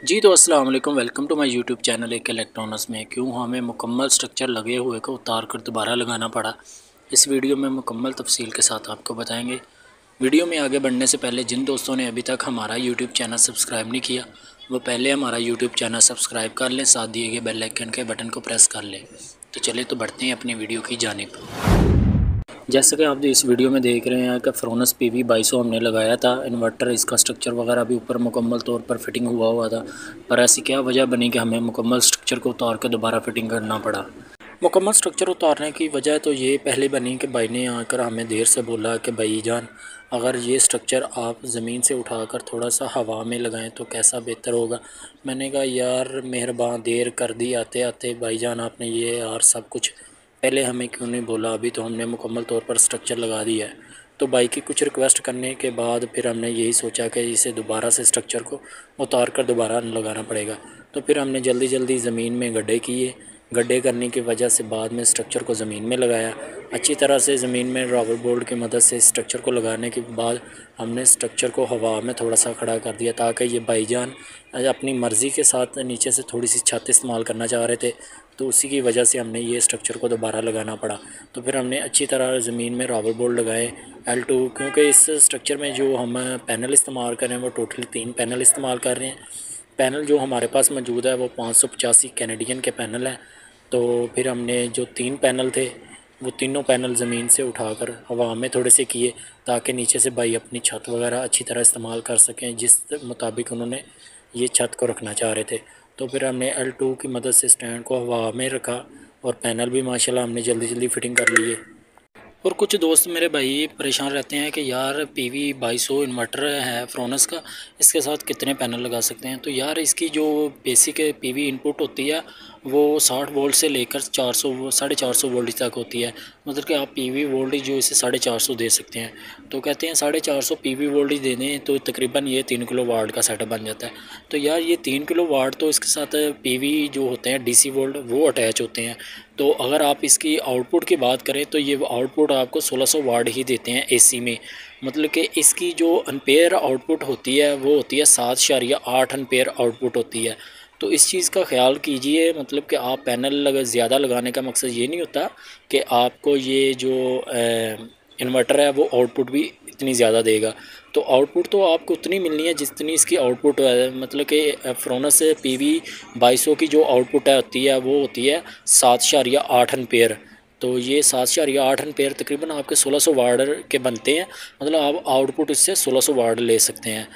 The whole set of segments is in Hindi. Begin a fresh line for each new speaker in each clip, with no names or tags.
जी तो अस्सलाम वालेकुम, welcome to my YouTube channel एक इलेक्ट्रॉनिक्स में। क्यों हमें मुकम्मल स्ट्रक्चर लगे हुए को उतार कर दोबारा लगाना पड़ा, इस वीडियो में मुकम्मल तफसील के साथ आपको बताएंगे। वीडियो में आगे बढ़ने से पहले जिन दोस्तों ने अभी तक हमारा यूट्यूब चैनल सब्सक्राइब नहीं किया वो पहले हमारा यूट्यूब चैनल सब्सक्राइब कर लें, साथ दिए गए बेल आइकन के बटन को प्रेस कर लें। तो चलिए तो बढ़ते हैं अपनी वीडियो की जानिब। जैसे कि आप इस वीडियो में देख रहे हैं कि फ्रोनस PV 2200 हमने लगाया था। इन्वर्टर इसका स्ट्रक्चर वगैरह भी ऊपर मुकम्मल तौर पर फिटिंग हुआ था, पर ऐसी क्या वजह बनी कि हमें मुकम्मल स्ट्रक्चर को उतार के दोबारा फिटिंग करना पड़ा। मुकम्मल स्ट्रक्चर उतारने की वजह तो ये पहले बनी कि भाई ने आकर हमें देर से बोला कि भाई जान, अगर ये स्ट्रक्चर आप ज़मीन से उठाकर थोड़ा सा हवा में लगाएं तो कैसा बेहतर होगा। मैंने कहा यार मेहरबान, देर कर दी आते आते भाईजान, आपने ये यार सब कुछ पहले हमें क्यों नहीं बोला। अभी तो हमने मुकम्मल तौर पर स्ट्रक्चर लगा दिया है। तो भाई की कुछ रिक्वेस्ट करने के बाद फिर हमने यही सोचा कि इसे दोबारा से स्ट्रक्चर को उतार कर दोबारा लगाना पड़ेगा। तो फिर हमने जल्दी जल्दी ज़मीन में गड्ढे किए। गड्ढे करने की वजह से बाद में स्ट्रक्चर को ज़मीन में लगाया अच्छी तरह से। ज़मीन में रबर बोल्ट की मदद से स्ट्रक्चर को लगाने के बाद हमने स्ट्रक्चर को हवा में थोड़ा सा खड़ा कर दिया, ताकि ये भाईजान अपनी मर्ज़ी के साथ नीचे से थोड़ी सी छत इस्तेमाल करना चाह रहे थे। तो उसी की वजह से हमने ये स्ट्रक्चर को दोबारा लगाना पड़ा। तो फिर हमने अच्छी तरह ज़मीन में रबर बोल्ट लगाए L2, क्योंकि इस स्ट्रक्चर में जो हम पैनल इस्तेमाल कर रहे हैं वो टोटली 3 पैनल इस्तेमाल कर रहे हैं। पैनल जो हमारे पास मौजूद है वो 585 कैनेडियन के पैनल हैं। तो फिर हमने जो 3 पैनल थे वो तीनों पैनल ज़मीन से उठाकर हवा में थोड़े से किए, ताकि नीचे से भाई अपनी छत वगैरह अच्छी तरह इस्तेमाल कर सकें जिस मुताबिक उन्होंने ये छत को रखना चाह रहे थे। तो फिर हमने L2 की मदद से स्टैंड को हवा में रखा और पैनल भी माशाल्लाह हमने जल्दी जल्दी फिटिंग कर लिए। और कुछ दोस्त मेरे भाई परेशान रहते हैं कि यार PV 2200 इन्वर्टर है फ्रोनस का, इसके साथ कितने पैनल लगा सकते हैं। तो यार इसकी जो बेसिक PV इनपुट होती है वो 60 वोल्ट से लेकर 400 450 वोल्ट तक होती है। मतलब कि आप PV वोल्टेज जो इसे 450 दे सकते हैं। तो कहते हैं 450 PV वोल्टेज दे दें तो तकरीबन ये 3 किलो वाट का सेटअप बन जाता है। तो यार ये 3 किलो वाट तो इसके साथ PV जो होते हैं DC वोल्ट वो अटैच होते हैं। तो अगर आप इसकी आउटपुट की बात करें तो ये आउटपुट आपको 1600 वाट ही देते हैं AC में। मतलब कि इसकी जो एम्पेयर आउटपुट होती है वो होती है 7.8 एम्पेयर आउटपुट होती है। तो इस चीज़ का ख्याल कीजिए, मतलब कि आप पैनल ज़्यादा लगाने का मकसद ये नहीं होता कि आपको ये जो इन्वर्टर है वो आउटपुट भी इतनी ज़्यादा देगा। तो आउटपुट तो आपको उतनी मिलनी है जितनी इसकी आउटपुट है। मतलब कि फ्रोनस PV 2200 की जो आउटपुट है होती है वो होती है 7.8 एम्पेयर। तो ये 7.8 एम्पेयर तकरीबन आपके 1600 वाट के बनते हैं। मतलब आप आउटपुट इससे 1600 वाट ले सकते हैं।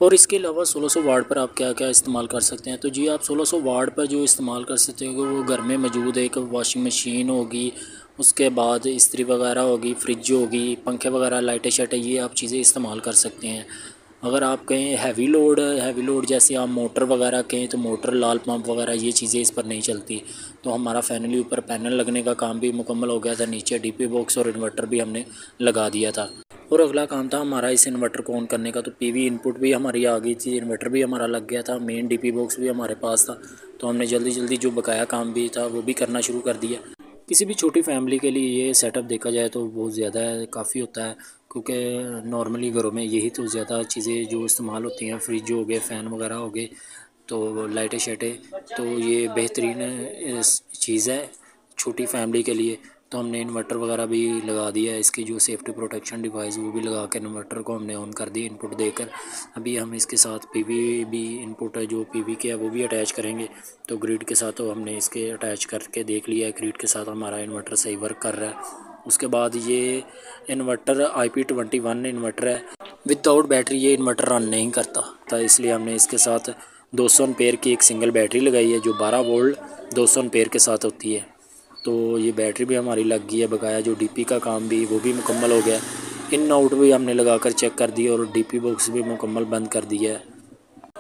और इसके अलावा 1600 वाट पर आप क्या क्या इस्तेमाल कर सकते हैं। तो जी आप 1600 वाट पर जो इस्तेमाल कर सकते हैं वो घर में मौजूद एक वॉशिंग मशीन होगी, उसके बाद इस्त्री वगैरह होगी, फ्रिज होगी, पंखे वगैरह, लाइटें शाइटें, ये आप चीज़ें इस्तेमाल कर सकते हैं। अगर आप कहें हैवी लोड जैसे आप मोटर वगैरह कहें तो मोटर, लाल पंप वगैरह ये चीज़ें इस पर नहीं चलती। तो हमारा फाइनली ऊपर पैनल लगने का काम भी मुकम्मल हो गया था, नीचे DP बॉक्स और इन्वर्टर भी हमने लगा दिया था। और अगला काम था हमारा इस इन्वर्टर को ऑन करने का। तो PV इनपुट भी हमारी आ गई थी, इन्वर्टर भी हमारा लग गया था, मेन DP बॉक्स भी हमारे पास था। तो हमने जल्दी जल्दी जो बकाया काम भी था वो भी करना शुरू कर दिया। किसी भी छोटी फैमिली के लिए ये सेटअप देखा जाए तो बहुत ज़्यादा काफ़ी होता है, क्योंकि नॉर्मली घरों में यही तो ज़्यादा चीज़ें जो इस्तेमाल होती हैं, फ्रिज हो गए, फ़ैन वगैरह हो गए, तो लाइटें शाइटें। तो ये बेहतरीन चीज़ है छोटी फैमिली के लिए। तो हमने इन्वर्टर वगैरह भी लगा दिया है, इसकी जो सेफ्टी प्रोटेक्शन डिवाइस वो भी लगा के इन्वर्टर को हमने ऑन कर दिया इनपुट देकर। अभी हम इसके साथ PV भी इनपुट है जो PV के है वो भी अटैच करेंगे। तो ग्रिड के साथ तो हमने इसके अटैच करके देख लिया है, ग्रिड के साथ हमारा इन्वर्टर सही वर्क कर रहा है। उसके बाद ये इन्वर्टर IP21 इन्वर्टर है, विदाउट बैटरी ये इन्वर्टर रन नहीं करता था, इसलिए हमने इसके साथ 200 एम्पेयर की एक सिंगल बैटरी लगाई है जो 12 वोल्ट 200 एम्पेयर के साथ होती है। तो ये बैटरी भी हमारी लग गई है, बकाया जो DP का काम भी वो भी मुकम्मल हो गया। इन आउट भी हमने लगा कर चेक कर दिया और DP बॉक्स भी मुकम्मल बंद कर दिया है।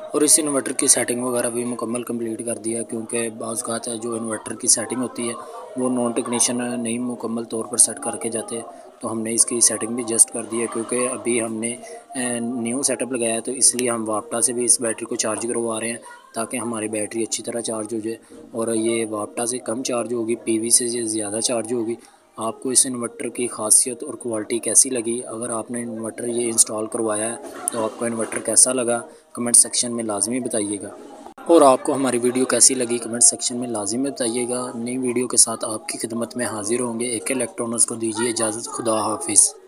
और इस इन्वर्टर की सेटिंग वगैरह भी मुकम्मल कंप्लीट कर दिया, क्योंकि बाज़ बात है जो इन्वर्टर की सेटिंग होती है वो नॉन टेक्नीशियन नहीं मुकम्मल तौर पर सेट करके जाते। तो हमने इसकी सेटिंग भी जस्ट कर दी है, क्योंकि अभी हमने न्यू सेटअप लगाया है, तो इसलिए हम वापटा से भी इस बैटरी को चार्ज करवा रहे हैं ताकि हमारी बैटरी अच्छी तरह चार्ज हो जाए। और ये वापटा से कम चार्ज होगी, PV से ज़्यादा चार्ज होगी। आपको इस इन्वर्टर की खासियत और क्वालिटी कैसी लगी? अगर आपने इन्वर्टर ये इंस्टॉल करवाया है तो आपको इन्वर्टर कैसा लगा? कमेंट सेक्शन में लाजमी बताइएगा। और आपको हमारी वीडियो कैसी लगी कमेंट सेक्शन में लाजिम बताइएगा। नई वीडियो के साथ आपकी खिदमत में हाजिर होंगे। AK इलेक्ट्रॉनिक्स को दीजिए इजाज़त। खुदा हाफिज़।